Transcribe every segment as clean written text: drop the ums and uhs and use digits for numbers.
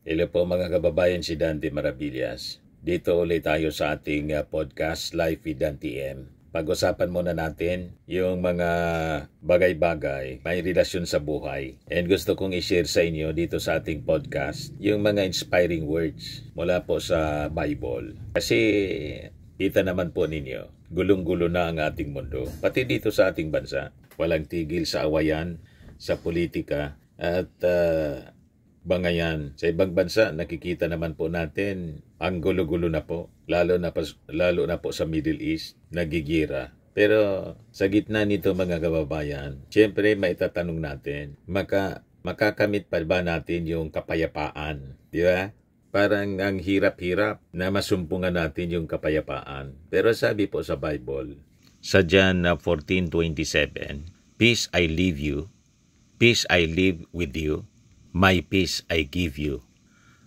Hello po mga kababayan, si Dante Maravillas. Dito ulit tayo sa ating podcast Life with Dante M. Pag-usapan muna natin yung mga bagay-bagay may relasyon sa buhay. And gusto kong i-share sa inyo dito sa ating podcast yung mga inspiring words mula po sa Bible. Kasi kita naman po ninyo, gulong-gulo na ang ating mundo. Pati dito sa ating bansa, walang tigil sa awayan, sa politika, at bangayan. Sa ibang bansa, nakikita naman po natin ang gulo-gulo na po, lalo na po sa Middle East, nagigira. Pero sa gitna nito mga kababayan, siyempre maitatanong natin, makakamit pa ba natin yung kapayapaan? Di ba? Parang ang hirap-hirap na masumpungan natin yung kapayapaan. Pero sabi po sa Bible, sa John 14:27, "Peace I leave you, peace I leave with you. My peace I give you.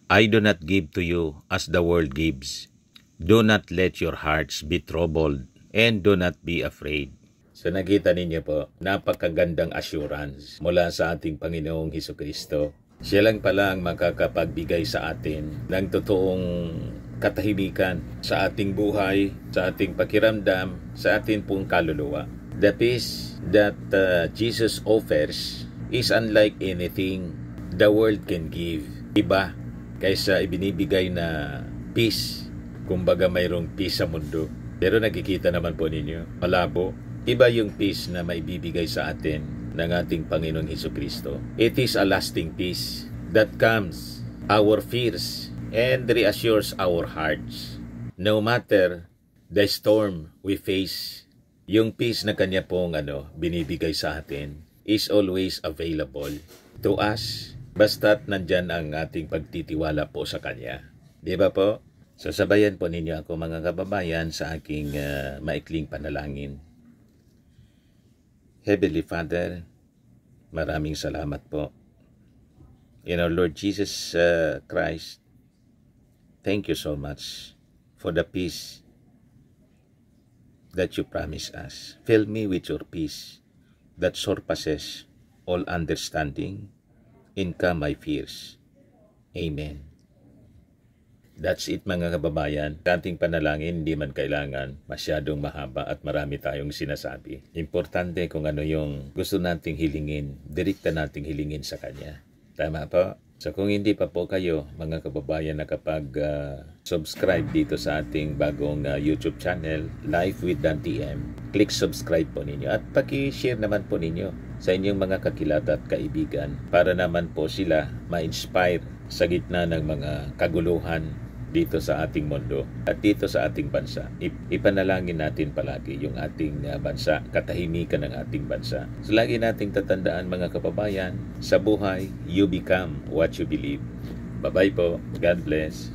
I do not give to you as the world gives. Do not let your hearts be troubled, and do not be afraid." So nakita ninyo po, napakagandang assurance mula sa ating Panginoong Hesukristo. Siya lang pala ang makakapagbigay sa atin ng totoong katahimikan sa ating buhay, sa ating pakiramdam, sa ating pong kaluluwa. The peace that Jesus offers is unlike anything the world can give. Iba kaysa ibinibigay na peace. Kumbaga mayroong peace sa mundo. Pero nakikita naman po ninyo, malabo. Iba yung peace na maibibigay sa atin ng ating Panginoong Hesukristo. It is a lasting peace that calms our fears and reassures our hearts. No matter the storm we face, yung peace na kanya pong binibigay sa atin is always available to us. Basta't nandyan ang ating pagtitiwala po sa Kanya. Di ba po? So sabayan po ninyo ako mga kababayan sa aking maikling panalangin. Heavenly Father, maraming salamat po. Lord Jesus Christ, thank you so much for the peace that you promise us. Fill me with your peace that surpasses all understanding. In calm my fears. Amen. That's it mga kababayan. Ating panalangin, hindi man kailangan masyadong mahaba at marami tayong sinasabi. Importante kung ano yung gusto nating hilingin, direkta nating hilingin sa Kanya. Tama po? So kung hindi pa po kayo, mga kababayan, nakapag-subscribe dito sa ating bagong YouTube channel, Life with Dante M, click subscribe po ninyo at paki-share naman po ninyo sa inyong mga kakilala at kaibigan para naman po sila ma-inspire sa gitna ng mga kaguluhan dito sa ating mundo at dito sa ating bansa. Ipanalangin natin palagi yung ating bansa, katahimikan ng ating bansa. So lagi nating tatandaan mga kababayan, sa buhay, you become what you believe. Bye-bye po. God bless.